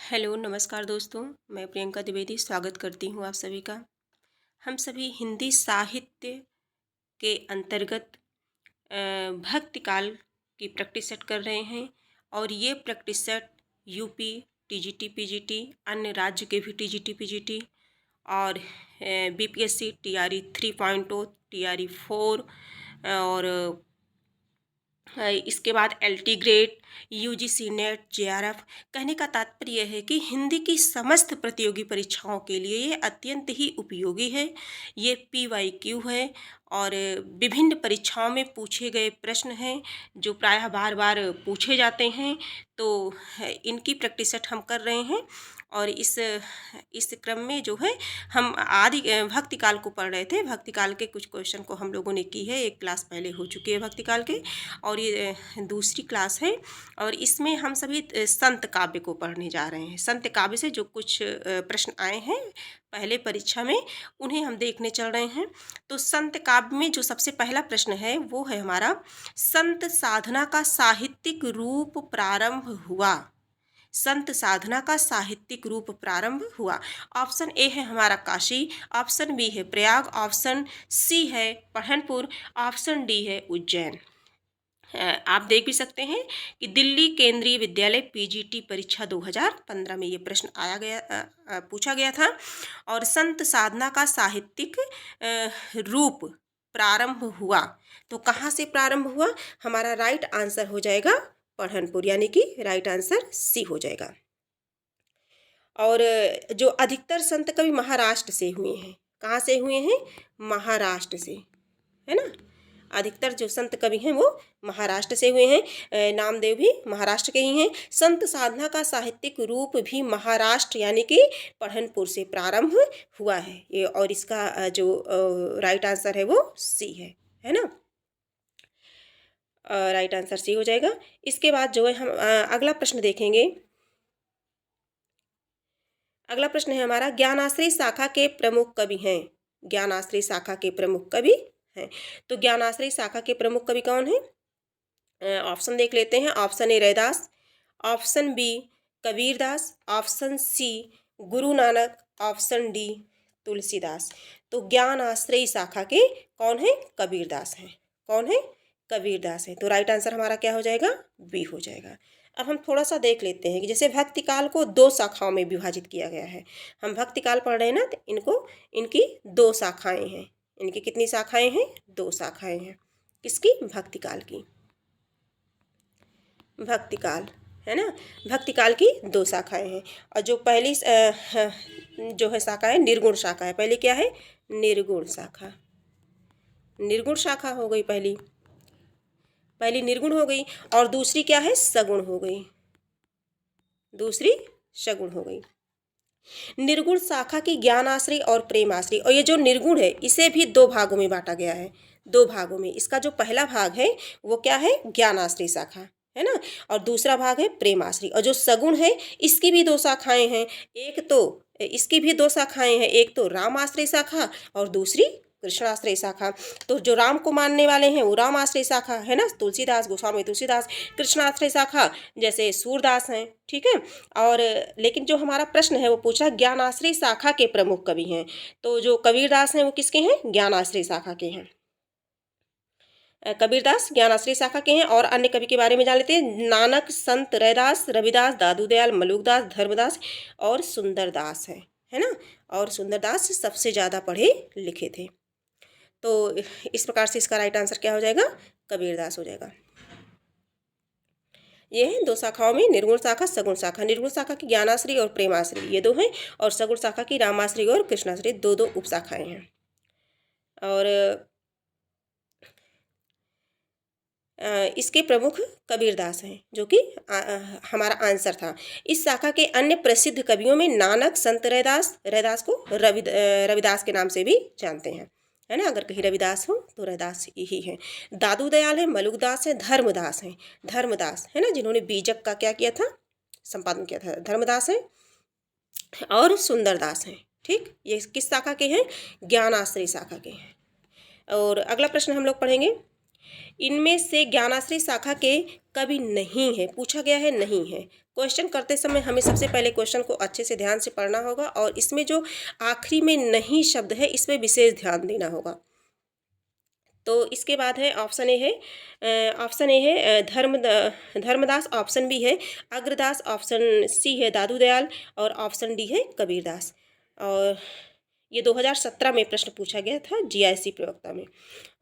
Hello नमस्कार दोस्तों। मैं प्रियंका द्विवेदी स्वागत करती हूँ आप सभी का। हम सभी हिंदी साहित्य के अंतर्गत भक्ति काल की प्रैक्टिस सेट कर रहे हैं और ये practice set UP TGT PGT अन्य राज्य के भी टीजीटी पीजीटी और बीपीएससी टीआरई 3.0 टीआरई 4 और इसके बाद LT grade UGC net JRF. कहने का तात्पर्य है कि हिंदी की समस्त प्रतियोगी परीक्षाओं के लिए ये अत्यंत ही उपयोगी है। ये पीवाईक्यू है और विभिन्न परीक्षाओं में पूछे गए प्रश्न हैं जो प्रायः बार बार पूछे जाते हैं। तो इनकी प्रैक्टिस सेट हम कर रहे हैं और इस क्रम में जो है हम आदि भक्ति काल को पढ़ रहे थे। भक्ति काल के कुछ क्वेश्चन को हम लोगों ने की है, एक क्लास पहले हो चुकी है भक्ति काल के और ये दूसरी क्लास है और इसमें हम सभी संत काव्य को पढ़ने जा रहे हैं। संत काव्य से जो कुछ प्रश्न आए हैं पहले परीक्षा में उन्हें हम देखने चल रहे हैं। तो संत काव्य में जो सबसे पहला प्रश्न है वो है हमारा, संत साधना का साहित्यिक रूप प्रारंभ हुआ। संत साधना का साहित्यिक रूप प्रारंभ हुआ। ऑप्शन ए है हमारा काशी, ऑप्शन बी है प्रयाग, ऑप्शन सी है पढ़नपुर, ऑप्शन डी है उज्जैन। आप देख भी सकते हैं कि दिल्ली केंद्रीय विद्यालय पीजीटी परीक्षा 2015 में ये प्रश्न पूछा गया था। और संत साधना का साहित्यिक रूप प्रारंभ हुआ, तो कहाँ से प्रारंभ हुआ? हमारा राइट आंसर हो जाएगा पढ़नपुर, यानी कि राइट आंसर सी हो जाएगा। और जो अधिकतर संत कवि महाराष्ट्र से हुए हैं, कहाँ से हुए हैं? महाराष्ट्र से, है ना। अधिकतर जो संत कवि हैं वो महाराष्ट्र से हुए हैं। नामदेव भी महाराष्ट्र के ही हैं। संत साधना का साहित्यिक रूप भी महाराष्ट्र यानी कि पढ़नपुर से प्रारंभ हुआ है ये, और इसका जो राइट आंसर है वो सी है ना। राइट आंसर सी हो जाएगा। इसके बाद जो है हम अगला प्रश्न देखेंगे। अगला प्रश्न है हमारा, ज्ञानाश्रय शाखा के प्रमुख कवि हैं। ज्ञानाश्रय शाखा के प्रमुख कवि हैं, तो ज्ञानाश्रय शाखा के प्रमुख कवि कौन है? ऑप्शन देख लेते हैं। Option A Raidas, option B Kabirdas, option C Guru Nanak, option D Tulsidas. तो ज्ञान आश्रय शाखा के कौन है? कबीरदास हैं। कौन है? कबीरदास है। तो राइट आंसर हमारा क्या हो जाएगा? बी हो जाएगा। अब हम थोड़ा सा देख लेते हैं कि जैसे भक्ति काल को दो शाखाओं में विभाजित किया गया है। हम भक्ति काल पढ़ रहे हैं ना, तो इनकी दो शाखाएं हैं। इनकी कितनी शाखाएं हैं? दो शाखाएं हैं। किसकी? भक्ति काल की। भक्ति काल है ना, भक्ति काल की दो शाखाएं हैं। और जो पहली जो है शाखा है निर्गुण शाखा है। पहले क्या है? निर्गुण शाखा। निर्गुण शाखा हो गई पहली निर्गुण हो गई, और दूसरी क्या है? सगुण हो गई। दूसरी सगुण हो गई। निर्गुण शाखा की ज्ञानाश्रय और प्रेमाश्रय, और ये जो निर्गुण है इसे भी दो भागों में बांटा गया है। दो भागों में। इसका जो पहला भाग है वो क्या है? ज्ञानाश्रय शाखा है ना, और दूसरा भाग है प्रेमाश्रय। और जो सगुण है इसकी भी दो शाखाएं हैं। इसकी भी दो शाखाएं हैं, एक तो रामाश्रय शाखा और दूसरी कृष्णाश्रय शाखा। तो जो राम को मानने वाले हैं वो रामाश्रय शाखा है ना, तुलसीदास, गोस्वामी तुलसीदास। कृष्णाश्रय शाखा जैसे सूरदास हैं, ठीक है। और लेकिन जो हमारा प्रश्न है वो पूछा ज्ञानाश्रय शाखा के प्रमुख कवि हैं, तो जो कबीरदास हैं वो किसके हैं? ज्ञानाश्रय शाखा के हैं। कबीरदास ज्ञानाश्रय शाखा के हैं। और अन्य कवि के बारे में जान लेते हैं। नानक, संत रैदास, रविदास, दादू दयाल, मलुकदास, धर्मदास और सुंदरदास है ना। और सुंदरदास सबसे ज़्यादा पढ़े लिखे थे। तो इस प्रकार से इसका राइट आंसर क्या हो जाएगा? कबीरदास हो जाएगा। ये है दो शाखाओं में, निर्गुण शाखा, सगुण शाखा। निर्गुण शाखा की ज्ञानाश्रय और प्रेमाश्रय ये दो हैं, और सगुण शाखा की रामाश्रय और कृष्णाश्रय दो दो उपशाखाएं हैं। और इसके प्रमुख कबीरदास हैं, जो कि हमारा आंसर था। इस शाखा के अन्य प्रसिद्ध कवियों में नानक, संत रैदास को रविदास के नाम से भी जानते हैं, है ना। अगर कहीं रविदास हो तो रैदास ही है। दादू दयाल है, मलुकदास है, धर्मदास है ना, जिन्होंने बीजक का क्या किया था? संपादन किया था। धर्मदास है और सुंदरदास हैं, ठीक। ये किस शाखा के हैं? ज्ञानाश्रय शाखा के हैं। और अगला प्रश्न हम लोग पढ़ेंगे। इनमें से ज्ञानाश्रय शाखा के कवि नहीं है, पूछा गया है नहीं है, क्वेश्चन करते समय हमें सबसे पहले क्वेश्चन को अच्छे से ध्यान से पढ़ना होगा और इसमें जो आखिरी में नहीं शब्द है इसमें विशेष ध्यान देना होगा। तो इसके बाद है ऑप्शन ए है धर्मदास, ऑप्शन बी है अग्रदास, ऑप्शन सी है दादू दयाल और ऑप्शन डी है कबीरदास। और ये 2017 में प्रश्न पूछा गया था जीआईसी प्रयोक्ता में।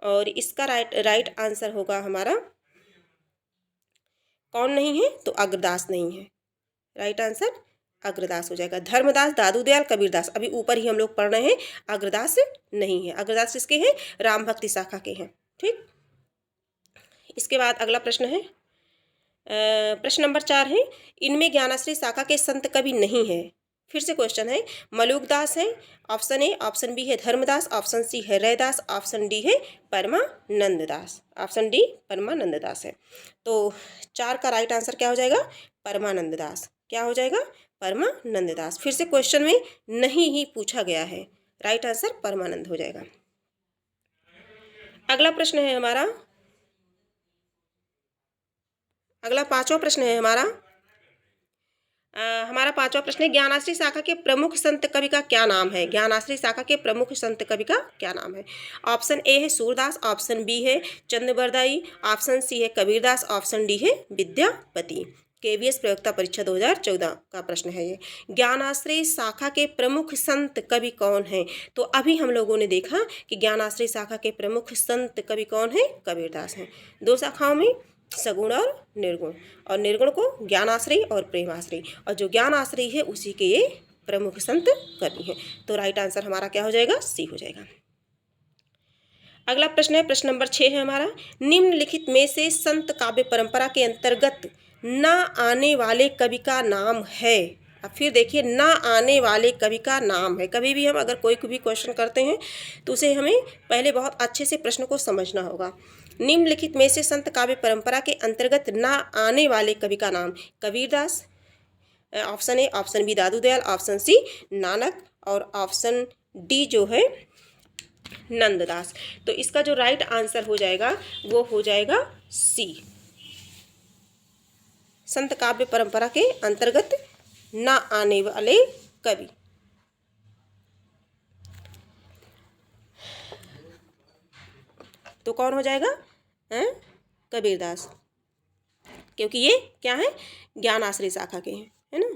और इसका राइट आंसर होगा हमारा कौन नहीं है, तो अग्रदास नहीं है। राइट आंसर अग्रदास हो जाएगा। धर्मदास, दादू दयाल, कबीरदास, अभी ऊपर ही हम लोग पढ़ रहे हैं, अग्रदास नहीं है। अग्रदास किसके हैं? राम भक्ति शाखा के हैं। ठीक, इसके बाद अगला प्रश्न है प्रश्न नंबर 4 है, इनमें ज्ञानाश्रय शाखा के संत कवि नहीं है। फिर से क्वेश्चन है, मलुकदास है, ऑप्शन ए, ऑप्शन बी है धर्मदास, ऑप्शन सी है रैदास, ऑप्शन डी है परमानंददास। ऑप्शन डी परमानंददास है। तो 4 का राइट आंसर क्या हो जाएगा? परमानंददास। क्या हो जाएगा? परमानंददास। फिर से क्वेश्चन में नहीं ही पूछा गया है, राइट आंसर परमानंद हो जाएगा। अगला प्रश्न है हमारा, अगला 5वां प्रश्न है हमारा। हमारा 5वां प्रश्न है, ज्ञानाश्रय शाखा के प्रमुख संत कवि का क्या नाम है? ज्ञानाश्रय शाखा के प्रमुख संत कवि का क्या नाम है? ऑप्शन ए है सूरदास, ऑप्शन बी है चंद्रबरदाई, ऑप्शन सी है कबीरदास, ऑप्शन डी है विद्यापति। केवीएस प्रयोक्ता परीक्षा 2014 का प्रश्न है ये। ज्ञानाश्रय शाखा के प्रमुख संत कवि कौन है? तो अभी हम लोगों ने देखा कि ज्ञानाश्रय शाखा के प्रमुख संत कवि कौन है? कबीरदास हैं। 2 शाखाओं में सगुण और निर्गुण, और निर्गुण को ज्ञानाश्रय और प्रेमाश्रय, और जो ज्ञानाश्रय है उसी के ये प्रमुख संत कवि हैं। तो राइट आंसर हमारा क्या हो जाएगा? सी हो जाएगा। अगला प्रश्न है प्रश्न नंबर 6 है हमारा, निम्नलिखित में से संत काव्य परंपरा के अंतर्गत न आने वाले कवि का नाम है। अब फिर देखिए, न आने वाले कवि का नाम है। कभी भी हम अगर कोई भी क्वेश्चन करते हैं तो उसे हमें पहले बहुत अच्छे से प्रश्न को समझना होगा। निम्नलिखित में से संत काव्य परंपरा के अंतर्गत न आने वाले कवि का नाम, Kabirdas, option A, option B Dadu Dayal, option C Nanak और ऑप्शन डी जो है नंददास। तो इसका जो राइट आंसर हो जाएगा वो हो जाएगा सी। संत काव्य परंपरा के अंतर्गत न आने वाले कवि। तो कौन हो जाएगा? कबीरदास, क्योंकि ये क्या है? ज्ञानाश्रय शाखा के हैं, है ना।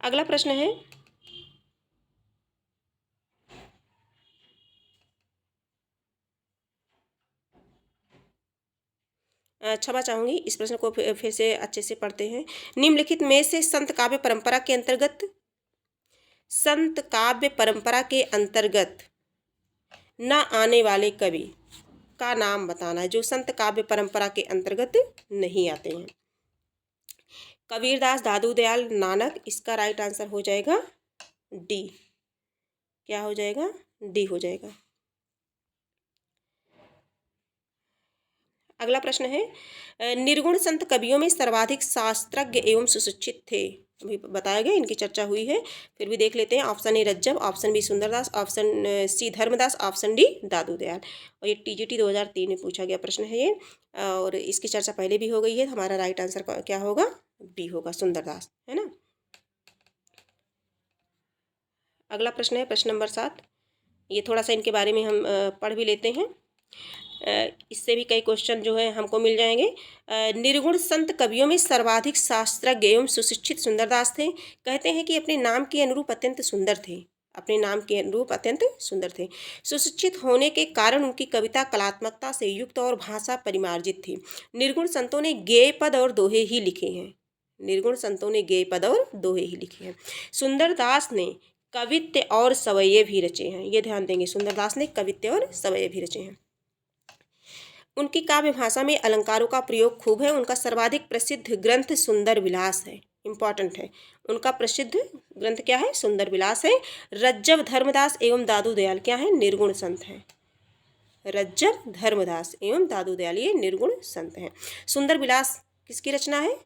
अगला प्रश्न है, क्षमा चाहूंगी, इस प्रश्न को फिर से अच्छे से पढ़ते हैं। निम्नलिखित में से संत काव्य परंपरा के अंतर्गत, संत काव्य परंपरा के अंतर्गत न आने वाले कवि का नाम बताना है, जो संत काव्य परंपरा के अंतर्गत नहीं आते हैं। कबीरदास, दादू दयाल, नानक, इसका राइट आंसर हो जाएगा डी। क्या हो जाएगा? डी हो जाएगा। अगला प्रश्न है, निर्गुण संत कवियों में सर्वाधिक शास्त्रज्ञ एवं सुशिक्षित थे। अभी बताया गया, इनकी चर्चा हुई है, फिर भी देख लेते हैं। Option A Rajjab, option B Sundardas, option C Dharmadas, option D Dadu Dayal. और ये टीजीटी 2003 में पूछा गया प्रश्न है ये, और इसकी चर्चा पहले भी हो गई है। हमारा राइट आंसर क्या होगा? बी होगा, सुंदरदास, है ना। अगला प्रश्न है प्रश्न नंबर 7। ये थोड़ा सा इनके बारे में हम पढ़ भी लेते हैं, इससे भी कई क्वेश्चन जो है हमको मिल जाएंगे। निर्गुण संत कवियों में सर्वाधिक शास्त्रज्ञ एवं सुशिक्षित सुंदरदास थे। कहते हैं कि अपने नाम के अनुरूप अत्यंत सुंदर थे, अपने नाम के अनुरूप अत्यंत सुंदर थे। सुशिक्षित होने के कारण उनकी कविता कलात्मकता से युक्त और भाषा परिमार्जित थी। निर्गुण संतों ने गेय पद और दोहे ही लिखे हैं। निर्गुण संतों ने गेय पद और दोहे ही लिखे हैं। सुंदरदास ने कवित्य और सवये भी रचे हैं। ये ध्यान देंगे, सुंदरदास ने कवित्य और सवये भी रचे हैं। उनकी काव्य भाषा में अलंकारों का प्रयोग खूब है। उनका सर्वाधिक प्रसिद्ध ग्रंथ सुंदर विलास है। इंपॉर्टेंट है, उनका प्रसिद्ध ग्रंथ क्या है? सुंदर विलास है। रज्जब, धर्मदास एवं दादू दयाल क्या है? निर्गुण संत हैं। रज्जब, धर्मदास एवं दादू दयाल ये निर्गुण संत हैं। सुंदर विलास किसकी रचना है?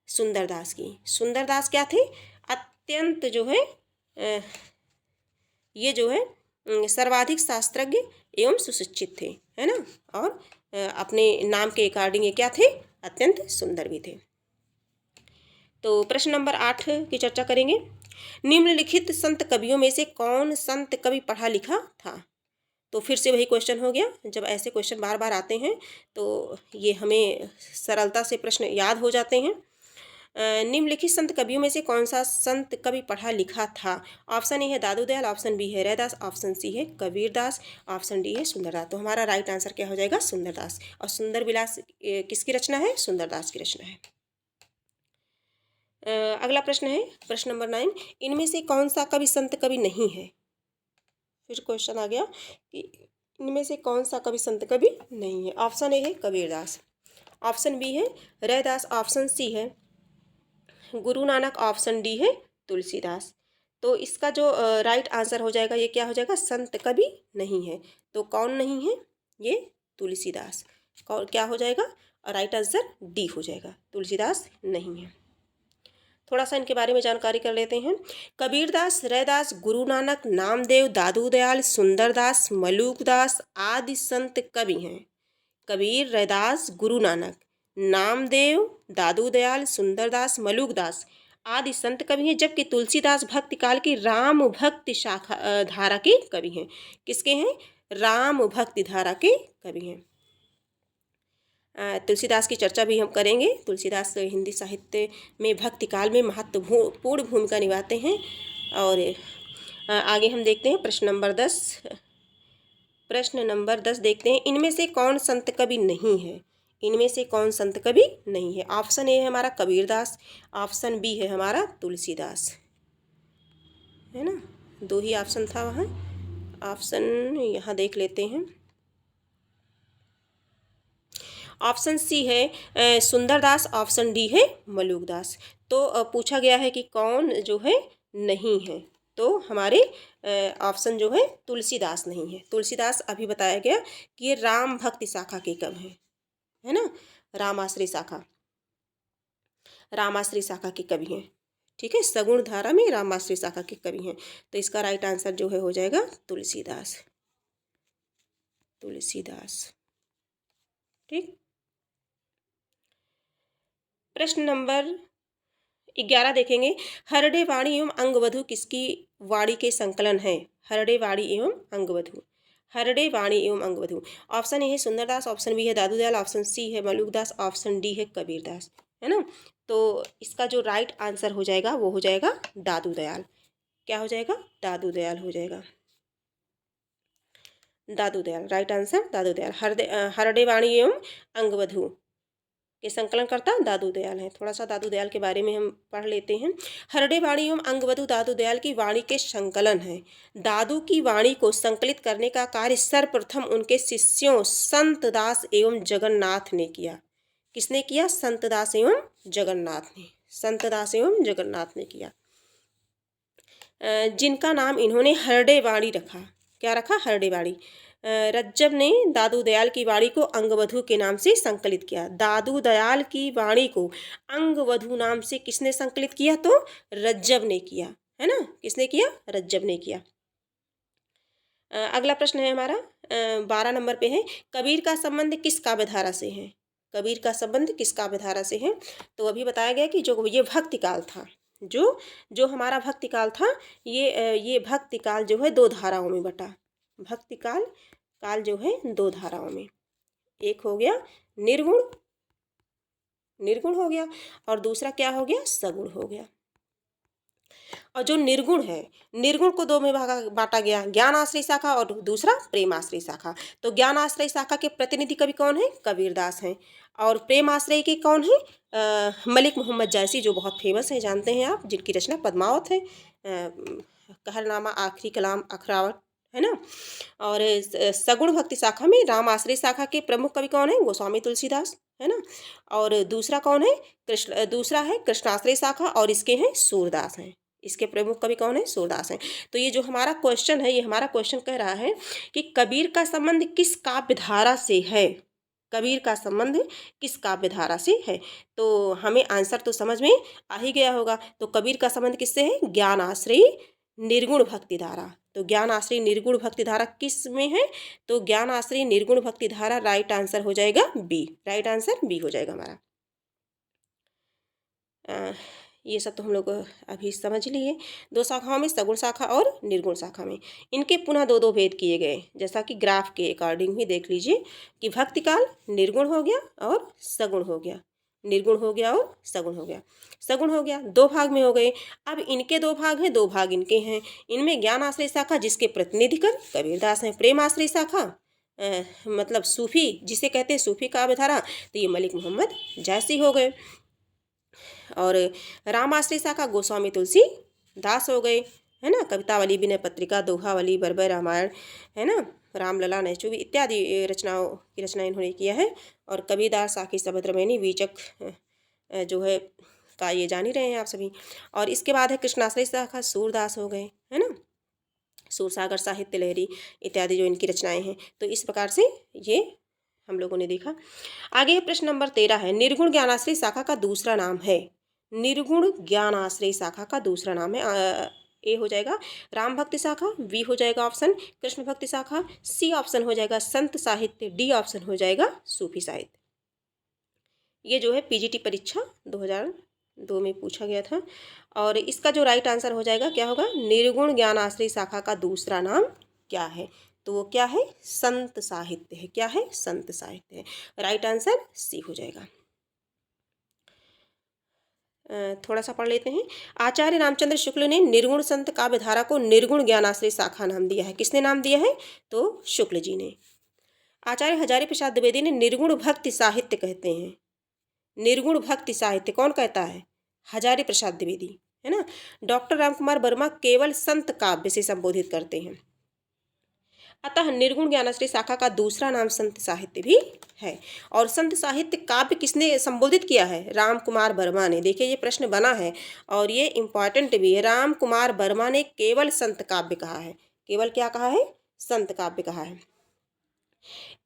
सुंदरदास की। सुंदरदास क्या थे? अत्यंत जो है ये जो है सर्वाधिक शास्त्रज्ञ एवं सुशिक्षित थे, है ना, और अपने नाम के अकॉर्डिंग ये क्या थे, अत्यंत सुंदर भी थे। तो प्रश्न नंबर 8 की चर्चा करेंगे। निम्नलिखित संत कवियों में से कौन संत कवि पढ़ा लिखा था? तो फिर से वही क्वेश्चन हो गया। जब ऐसे क्वेश्चन बार बार आते हैं तो ये हमें सरलता से प्रश्न याद हो जाते हैं। निम्नलिखित संत कवियों में से कौन सा संत कवि पढ़ा लिखा था? ऑप्शन ए है दादू दयाल, ऑप्शन बी है रैदास, ऑप्शन सी है कबीरदास, ऑप्शन डी है सुंदरदास। तो हमारा राइट आंसर क्या हो जाएगा? सुंदरदास। और सुंदर विलास किसकी रचना है? सुंदरदास की रचना है। अगला प्रश्न है प्रश्न नंबर 9। इनमें से कौन सा कवि संत कवि नहीं है? फिर क्वेश्चन आ गया कि इनमें से कौन सा कवि संत कवि नहीं है। ऑप्शन ए है कबीरदास, ऑप्शन बी है रैदास, ऑप्शन सी है गुरु नानक, ऑप्शन डी है तुलसीदास। तो इसका जो राइट आंसर हो जाएगा ये क्या हो जाएगा? संत कवि नहीं है। तो कौन नहीं है? ये तुलसीदास। कौन क्या हो जाएगा? राइट आंसर डी हो जाएगा, तुलसीदास नहीं है। थोड़ा सा इनके बारे में जानकारी कर लेते हैं। कबीरदास, रैदास, गुरु नानक, नामदेव, दादू दयाल, सुंदरदास, मलूकदास आदि संत कवि हैं। कबीर, रैदास, गुरु नानक, नामदेव, दादू दयाल, सुंदरदास, मलूकदास आदि संत कवि हैं, जबकि तुलसीदास भक्ति काल की राम भक्ति शाखा धारा के कवि हैं। किसके हैं? राम भक्ति धारा के कवि हैं। तुलसीदास की चर्चा भी हम करेंगे। तुलसीदास हिंदी साहित्य में भक्ति काल में महत्वपूर्ण भूमिका निभाते हैं। और आगे हम देखते हैं प्रश्न नंबर 10। प्रश्न नंबर 10 देखते हैं। इनमें से कौन संत कवि नहीं है? इनमें से कौन संत कवि नहीं है? ऑप्शन ए है हमारा कबीरदास, ऑप्शन बी है हमारा तुलसीदास, है ना, दो ही ऑप्शन था वहाँ। ऑप्शन यहाँ देख लेते हैं। ऑप्शन सी है सुंदरदास, ऑप्शन डी है मलूकदास। तो पूछा गया है कि कौन जो है नहीं है, तो हमारे ऑप्शन जो है तुलसीदास नहीं है। तुलसीदास अभी बताया गया कि ये राम भक्ति शाखा के कवि हैं, है ना, रामाश्रय शाखा, रामाश्रय शाखा के कवि हैं। ठीक है, सगुण धारा में रामाश्रय शाखा के कवि हैं। तो इसका राइट आंसर जो है हो जाएगा तुलसीदास, तुलसीदास। ठीक, प्रश्न नंबर 11 देखेंगे। हरडे वाणी एवं अंगवधु किसकी वाणी के संकलन है? हरडे वाणी एवं अंगवधु, हरडे वाणी एवं अंगवधु। ऑप्शन ए है सुंदरदास, ऑप्शन बी है दादू दयाल, ऑप्शन सी है मलूकदास, ऑप्शन डी है कबीरदास, है ना। तो इसका जो राइट आंसर हो जाएगा वो हो जाएगा दादू दयाल। क्या हो जाएगा? दादू दयाल हो जाएगा, दादू दयाल। राइट आंसर दादू दयाल। हरडे वाणी एवं अंगवधु के संकलनकर्ता दादू दयाल हैं। थोड़ा सा दादू दयाल के बारे में हम पढ़ लेते हैं। हरडे वाणी एवं अंगवधु दादू दयाल की वाणी के संकलन है। दादू की वाणी को संकलित करने का कार्य सर्वप्रथम उनके शिष्यों संत दास एवं जगन्नाथ ने किया। किसने किया? संत दास एवं जगन्नाथ ने, संत दास एवं जगन्नाथ ने किया, जिनका नाम इन्होंने हरडे वाणी रखा। क्या रखा? हरडे वाणी। रज्जब ने दादू दयाल की वाणी को अंगवधु के नाम से संकलित किया। दादू दयाल की वाणी को अंगवधु नाम से किसने संकलित किया? तो रज्जब ने किया, है ना। किसने किया? रज्जब ने किया। अगला प्रश्न है हमारा 12 नंबर पे है। कबीर का संबंध किस काव्यधारा से है? कबीर का संबंध किस काव्यधारा से है? तो अभी बताया गया कि जो ये भक्ति काल था, जो हमारा भक्ति काल था, ये भक्ति काल जो है दो धाराओं में बटा। भक्ति काल जो है दो धाराओं में, एक हो गया निर्गुण, निर्गुण हो गया, और दूसरा क्या हो गया? सगुण हो गया। और जो निर्गुण है, निर्गुण को दो में बांटा गया, ज्ञान आश्रय शाखा और दूसरा प्रेम आश्रय शाखा। तो ज्ञान आश्रय शाखा के प्रतिनिधि कवि कौन है? कबीरदास हैं। और प्रेम आश्रय के कौन है? मलिक मोहम्मद जायसी, जो बहुत फेमस है, जानते हैं आप, जिनकी रचना पद्मावत है, कहरनामा, आखिरी कलाम, अखरावट, है ना। और सगुण भक्ति शाखा में राम आश्रय शाखा के प्रमुख कवि कौन है? गोस्वामी तुलसीदास, है ना। और दूसरा कौन है? दूसरा है कृष्णाश्रय शाखा, और इसके हैं सूरदास हैं। इसके प्रमुख कवि कौन है? सूरदास हैं। तो ये जो हमारा क्वेश्चन है, ये हमारा क्वेश्चन कह रहा है कि कबीर का संबंध किस काव्यधारा से है? कबीर का संबंध किस काव्यधारा से है? तो हमें आंसर तो समझ में आ ही गया होगा। तो कबीर का संबंध किससे है? ज्ञान आश्रय निर्गुण भक्ति धारा। तो ज्ञान आश्रय निर्गुण भक्ति धारा किस में है? तो ज्ञान आश्रय निर्गुण भक्ति धारा राइट आंसर हो जाएगा बी। राइट आंसर बी हो जाएगा हमारा। ये सब तो हम लोग अभी समझ लिए। दो शाखाओं में, सगुण शाखा और निर्गुण शाखा में, इनके पुनः दो दो भेद किए गए, जैसा कि ग्राफ के अकॉर्डिंग भी देख लीजिए कि भक्ति काल निर्गुण हो गया और सगुण हो गया, निर्गुण हो गया और सगुण हो गया। सगुण हो गया, दो भाग में हो गए। अब इनके दो भाग हैं, दो भाग इनके हैं। इनमें ज्ञान आश्रय शाखा जिसके प्रतिनिधिकर कबीरदास हैं, प्रेम आश्रय शाखा मतलब सूफी जिसे कहते हैं सूफी काव्य धारा, तो ये मलिक मोहम्मद जैसी हो गए। और राम आश्रय शाखा गोस्वामी तुलसी दास हो गए, है ना। कवितावली, विनय पत्रिका, दोहावली, बरबर रामायण, है ना, रामलला, नैचुवी इत्यादि रचनाओं की रचना इन्होंने किया है। और कबीरदास, साखी, सभद्रमैनी, वीचक जो है का ये जान ही रहे हैं आप सभी। और इसके बाद है कृष्णाश्रय शाखा, सूरदास हो गए, है ना, सूरसागर, साहित्य लहरी इत्यादि जो इनकी रचनाएं हैं। तो इस प्रकार से ये हम लोगों ने देखा। आगे प्रश्न नंबर 13 है, निर्गुण ज्ञानाश्रय शाखा का दूसरा नाम है। निर्गुण ज्ञानाश्रय शाखा का दूसरा नाम है। ए हो जाएगा राम भक्ति शाखा, बी हो जाएगा ऑप्शन कृष्ण भक्ति शाखा, सी ऑप्शन हो जाएगा संत साहित्य, डी ऑप्शन हो जाएगा सूफी साहित्य। ये जो है पीजीटी परीक्षा 2002 में पूछा गया था। और इसका जो राइट आंसर हो जाएगा क्या होगा, निर्गुण ज्ञानाश्रय शाखा का दूसरा नाम क्या है? तो वो क्या है? संत साहित्य है। क्या है? संत साहित्य है। राइट आंसर सी हो जाएगा। थोड़ा सा पढ़ लेते हैं। आचार्य रामचंद्र शुक्ल ने निर्गुण संत काव्य धारा को निर्गुण ज्ञानाश्रय शाखा नाम दिया है। किसने नाम दिया है? तो शुक्ल जी ने। आचार्य हजारी प्रसाद द्विवेदी ने निर्गुण भक्ति साहित्य कहते हैं। निर्गुण भक्ति साहित्य कौन कहता है? हजारी प्रसाद द्विवेदी, है ना। डॉक्टर रामकुमार वर्मा केवल संत काव्य से संबोधित करते हैं। अतः निर्गुण ज्ञानाश्रय शाखा का दूसरा नाम संत साहित्य भी है। और संत साहित्य काव्य किसने संबोधित किया है? राम कुमार वर्मा ने। देखिए ये प्रश्न बना है और ये इम्पॉर्टेंट भी है। राम कुमार वर्मा ने केवल संत काव्य कहा है। केवल क्या कहा है? संत काव्य कहा है।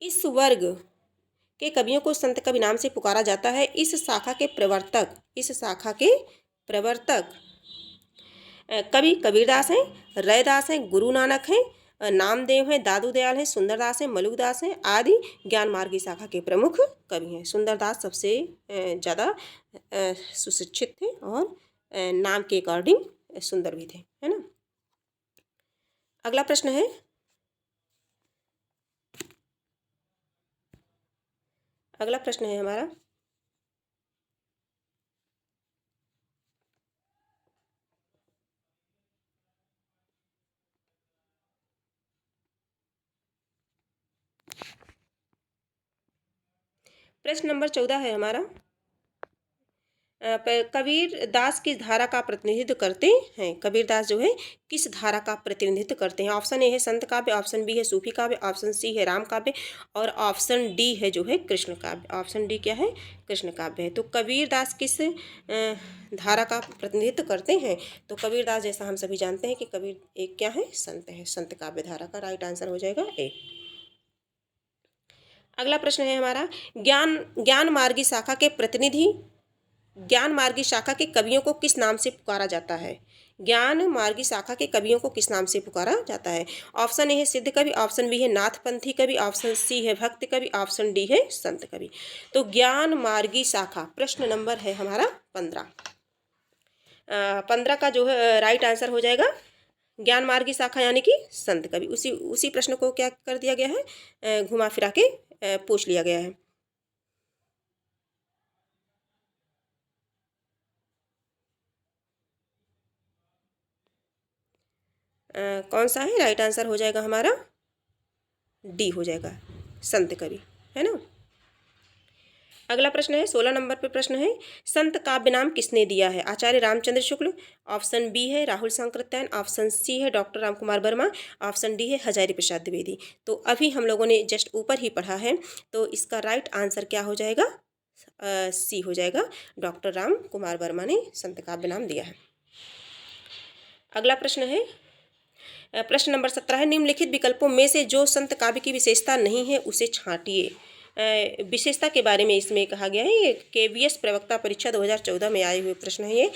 इस वर्ग के कवियों को संत कवि नाम से पुकारा जाता है। इस शाखा के प्रवर्तक कवि कबीरदास हैं, रैदास हैं, गुरु नानक हैं, नामदेव हैं, दादू दयाल हैं, सुंदरदास हैं, मलुकदास हैं आदि ज्ञान मार्गी शाखा के प्रमुख कवि हैं। सुंदरदास सबसे ज़्यादा सुशिक्षित थे और नाम के अकॉर्डिंग सुंदर भी थे, है ना। अगला प्रश्न है, अगला प्रश्न है हमारा, प्रश्न नंबर 14 है हमारा। कबीर दास किस धारा का प्रतिनिधित्व करते हैं? कबीर दास जो है किस धारा का प्रतिनिधित्व करते हैं? ऑप्शन ए है संत काव्य, ऑप्शन बी है सूफी काव्य, ऑप्शन सी है राम काव्य और ऑप्शन डी है जो है कृष्ण काव्य। ऑप्शन डी क्या है? कृष्ण काव्य है। तो कबीर दास किस धारा का प्रतिनिधित्व करते हैं? तो कबीर दास जैसा हम सभी जानते हैं कि कबीर एक क्या है? संत है। संत काव्य धारा का राइट आंसर हो जाएगा ए। अगला प्रश्न है हमारा, ज्ञान मार्गी शाखा के प्रतिनिधि ज्ञान मार्गी शाखा के कवियों को किस नाम से पुकारा जाता है? ज्ञान मार्गी शाखा के कवियों को किस नाम से पुकारा जाता है? ऑप्शन ए है सिद्ध कवि, ऑप्शन बी है नाथपंथी कवि, ऑप्शन सी है भक्त कवि, ऑप्शन डी है संत कवि। तो ज्ञान मार्गी शाखा, प्रश्न नंबर है हमारा 15। 15 का जो है राइट आंसर हो जाएगा ज्ञान मार्गी शाखा यानी कि संत कवि। उसी प्रश्न को क्या कर दिया गया है? घुमा फिरा के पूछ लिया गया है। कौन सा है? राइट आंसर हो जाएगा हमारा डी हो जाएगा संत कवि, है ना। अगला प्रश्न है 16 नंबर पे प्रश्न है, संत काव्य नाम किसने दिया है? आचार्य रामचंद्र शुक्ल, ऑप्शन बी है राहुल शंकरत्यायन, ऑप्शन सी है doctor Ramkumar Verma, option D है हजारी प्रसाद द्विवेदी। तो अभी हम लोगों ने जस्ट ऊपर ही पढ़ा है, तो इसका राइट आंसर क्या हो जाएगा? सी हो जाएगा, डॉक्टर राम कुमार वर्मा ने संत काव्य नाम दिया है। अगला प्रश्न है प्रश्न नंबर 17 है, निम्नलिखित विकल्पों में से जो संत काव्य की विशेषता नहीं है उसे छांटिए। विशेषता के बारे में इसमें कहा गया है। ये KVS प्रवक्ता परीक्षा 2014 में आए हुए प्रश्न है। ये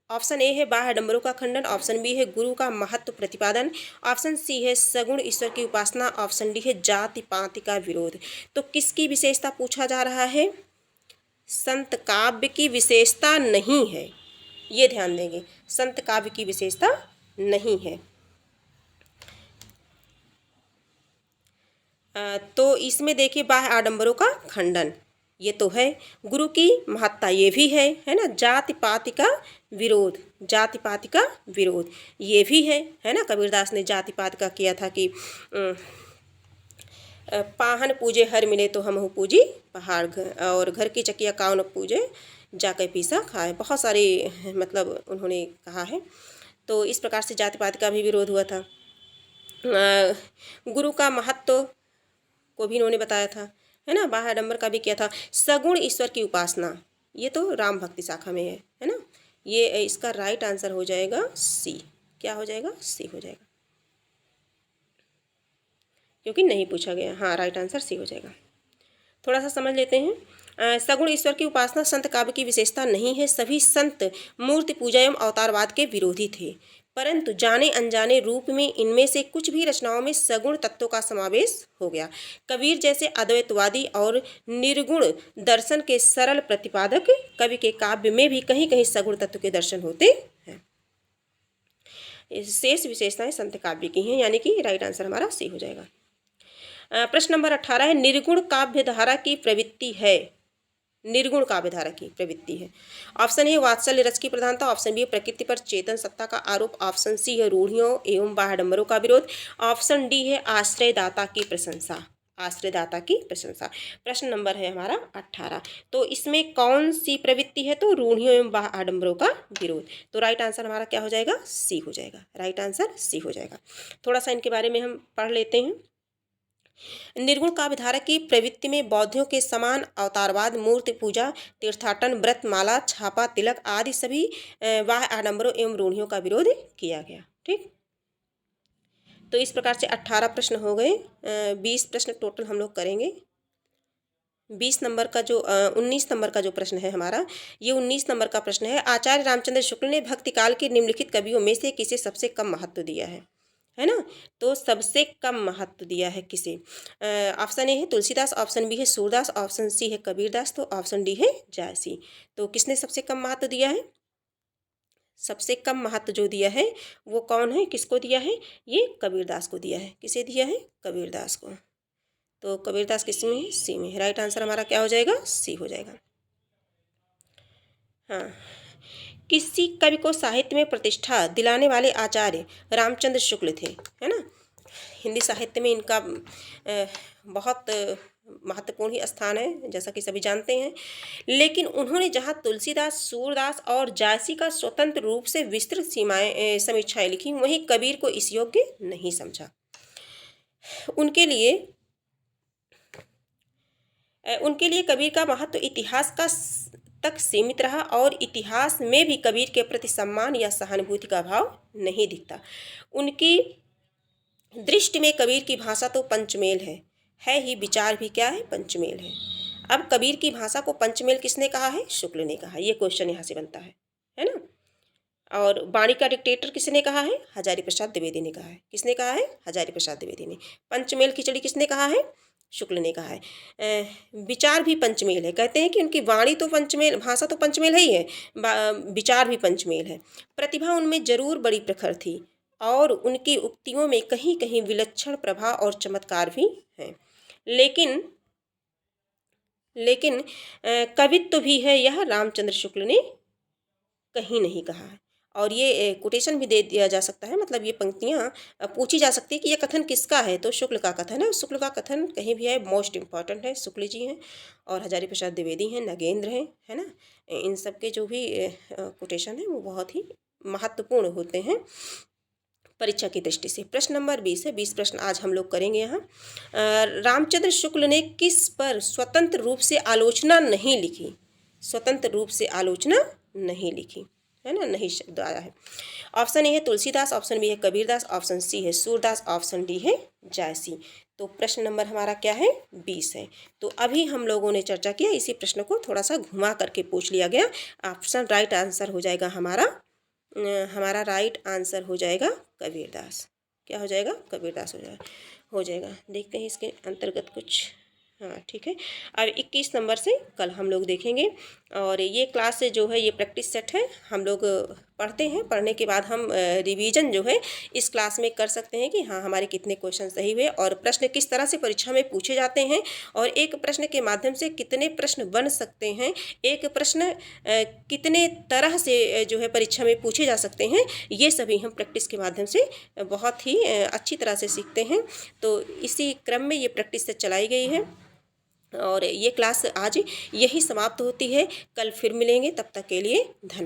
ऑप्शन ए है बाह्य आडंबरों का खंडन, ऑप्शन बी है गुरु का महत्व प्रतिपादन, ऑप्शन सी है सगुण ईश्वर की उपासना, ऑप्शन डी है जाति पाति का विरोध। तो किसकी विशेषता पूछा जा रहा है? संत काव्य की विशेषता नहीं है, ये ध्यान देंगे, संत काव्य की विशेषता नहीं है। तो इसमें देखिए बाह्य आडंबरों का खंडन ये तो है, गुरु की महत्ता ये भी है ना, जाति पाति का विरोध, जाति पाति का विरोध ये भी है ना। कबीरदास ने जाति पाति का किया था कि पाहन पूजे हर मिले तो हम पूजी पहाड़ घर, और घर की चकिया काव न पूजे जाके पीसा खाए, बहुत सारे मतलब उन्होंने कहा है। तो इस प्रकार से जाति पाति का भी विरोध हुआ था। गुरु का महत्व को भी इन्होंने बताया था, है ना। बाह्य आडंबर का भी किया था। सगुण ईश्वर की उपासना ये तो राम भक्ति शाखा में है ना। ये इसका राइट आंसर हो जाएगा सी। क्या हो जाएगा? सी हो जाएगा, क्योंकि नहीं पूछा गया। हाँ, राइट आंसर सी हो जाएगा। थोड़ा सा समझ लेते हैं। सगुण ईश्वर की उपासना संत काव्य की विशेषता नहीं है। सभी संत मूर्ति पूजा एवं अवतारवाद के विरोधी थे, परंतु जाने अनजाने रूप में इनमें से कुछ भी रचनाओं में सगुण तत्वों का समावेश हो गया। कबीर जैसे अद्वैतवादी और निर्गुण दर्शन के सरल प्रतिपादक कवि के काव्य में भी कहीं कहीं सगुण तत्व के दर्शन होते हैं। शेष विशेषताएं संत काव्य की हैं, यानी कि राइट आंसर हमारा सी हो जाएगा। प्रश्न नंबर 18 है, निर्गुण काव्य धारा की प्रवृत्ति है। निर्गुण काव्य धारा की प्रवृत्ति है। ऑप्शन ए वात्सल्य रस की प्रधानता, ऑप्शन बी प्रकृति पर चेतन सत्ता का आरोप, ऑप्शन सी है रूढ़ियों एवं बाह्यडंबरों का विरोध, ऑप्शन डी है आश्रयदाता की प्रशंसा। आश्रयदाता की प्रशंसा। प्रश्न नंबर है हमारा 18। तो इसमें कौन सी प्रवृत्ति है? तो रूढ़ियों एवं बाह्यडंबरों का विरोध। तो राइट आंसर हमारा क्या हो जाएगा? सी हो जाएगा। राइट आंसर सी हो जाएगा। थोड़ा सा इनके बारे में हम पढ़ लेते हैं। निर्गुण काव्यधारा की प्रवृत्ति में बौद्धियों के समान अवतारवाद, मूर्ति पूजा, तीर्थाटन, व्रत माला, छापा, तिलक आदि सभी बाह्य आडंबरों एवं रूढ़ियों का विरोध किया गया। ठीक, तो इस प्रकार से 18 प्रश्न हो गए। 20 प्रश्न टोटल हम लोग करेंगे। 20 नंबर का जो 19 नंबर का जो प्रश्न है हमारा, ये 19 नंबर का प्रश्न है। आचार्य रामचंद्र शुक्ल ने भक्ति काल के निम्नलिखित कवियों में से किसे सबसे कम महत्व दिया है ना। तो सबसे कम महत्व दिया है किसे? ऑप्शन ए है तुलसीदास, ऑप्शन बी है सूरदास, ऑप्शन सी है कबीरदास, तो ऑप्शन डी है जायसी। तो किसने सबसे कम महत्व दिया है? सबसे कम महत्व जो दिया है वो कौन है? किसको दिया है? ये कबीरदास को दिया है। किसे दिया है? कबीरदास को। तो कबीरदास किस में है? सी में। राइट आंसर हमारा क्या हो जाएगा? सी हो जाएगा। हाँ, किसी कवि को साहित्य में प्रतिष्ठा दिलाने वाले आचार्य रामचंद्र शुक्ल थे, है ना। हिंदी साहित्य में इनका बहुत महत्वपूर्ण ही स्थान है, जैसा कि सभी जानते हैं। लेकिन उन्होंने जहाँ तुलसीदास, सूरदास और जायसी का स्वतंत्र रूप से विस्तृत समीक्षाएं लिखी, वहीं कबीर को इस योग्य नहीं समझा। उनके लिए कबीर का महत्व इतिहास का तक सीमित रहा और इतिहास में भी कबीर के प्रति सम्मान या सहानुभूति का भाव नहीं दिखता। उनकी दृष्टि में कबीर की भाषा तो पंचमेल है ही, विचार भी क्या है? पंचमेल है। अब कबीर की भाषा को पंचमेल किसने कहा है? शुक्ल ने कहा। ये क्वेश्चन यहाँ से बनता है ना। और वाणी का डिक्टेटर किसने कहा है? हजारी प्रसाद द्विवेदी ने कहा है। किसने कहा है? हजारी प्रसाद द्विवेदी ने। पंचमेल खिचड़ी किसने कहा है? शुक्ल ने कहा है। विचार भी पंचमेल है। कहते हैं कि उनकी वाणी तो पंचमेल, भाषा तो पंचमेल है ही है, विचार भी पंचमेल है। प्रतिभा उनमें जरूर बड़ी प्रखर थी और उनकी उक्तियों में कहीं कहीं विलक्षण प्रभाव और चमत्कार भी हैं। लेकिन कवित्व भी है, यह रामचंद्र शुक्ल ने कहीं नहीं कहा है। और ये कोटेशन भी दे दिया जा सकता है, मतलब ये पंक्तियाँ पूछी जा सकती है कि ये कथन किसका है? तो शुक्ल का कथन है। शुक्ल का कथन कहीं भी है, मोस्ट इम्पॉर्टेंट है, शुक्ल जी हैं और हजारी प्रसाद द्विवेदी हैं, नगेंद्र हैं, है ना। इन सब के जो भी कोटेशन है वो बहुत ही महत्वपूर्ण होते हैं परीक्षा की दृष्टि से। प्रश्न नंबर 20 है। 20 प्रश्न आज हम लोग करेंगे यहाँ। रामचंद्र शुक्ल ने किस पर स्वतंत्र रूप से आलोचना नहीं लिखी? स्वतंत्र रूप से आलोचना नहीं लिखी, है ना, नहीं शब्द आया है। ऑप्शन ए है तुलसीदास, ऑप्शन बी है कबीरदास, ऑप्शन सी है सूरदास, ऑप्शन डी है जायसी। तो प्रश्न नंबर हमारा क्या है? 20 है। तो अभी हम लोगों ने चर्चा किया, इसी प्रश्न को थोड़ा सा घुमा करके पूछ लिया गया। ऑप्शन राइट आंसर हो जाएगा हमारा हमारा राइट आंसर हो जाएगा कबीरदास। क्या हो जाएगा? कबीरदास हो जाएगा। देखते हैं इसके अंतर्गत कुछ। हाँ ठीक है। अब 21 नंबर से कल हम लोग देखेंगे। और ये क्लास जो है ये प्रैक्टिस सेट है, हम लोग पढ़ते हैं, पढ़ने के बाद हम रिवीजन जो है इस क्लास में कर सकते हैं कि हाँ हमारे कितने क्वेश्चन सही हुए और प्रश्न किस तरह से परीक्षा में पूछे जाते हैं और एक प्रश्न के माध्यम से कितने प्रश्न बन सकते हैं, एक प्रश्न कितने तरह से जो है परीक्षा में पूछे जा सकते हैं, ये सभी हम प्रैक्टिस के माध्यम से बहुत ही अच्छी तरह से सीखते हैं। तो इसी क्रम में ये प्रैक्टिस सेट चलाई गई है और ये क्लास आज यही समाप्त होती है। कल फिर मिलेंगे, तब तक के लिए धन्यवाद।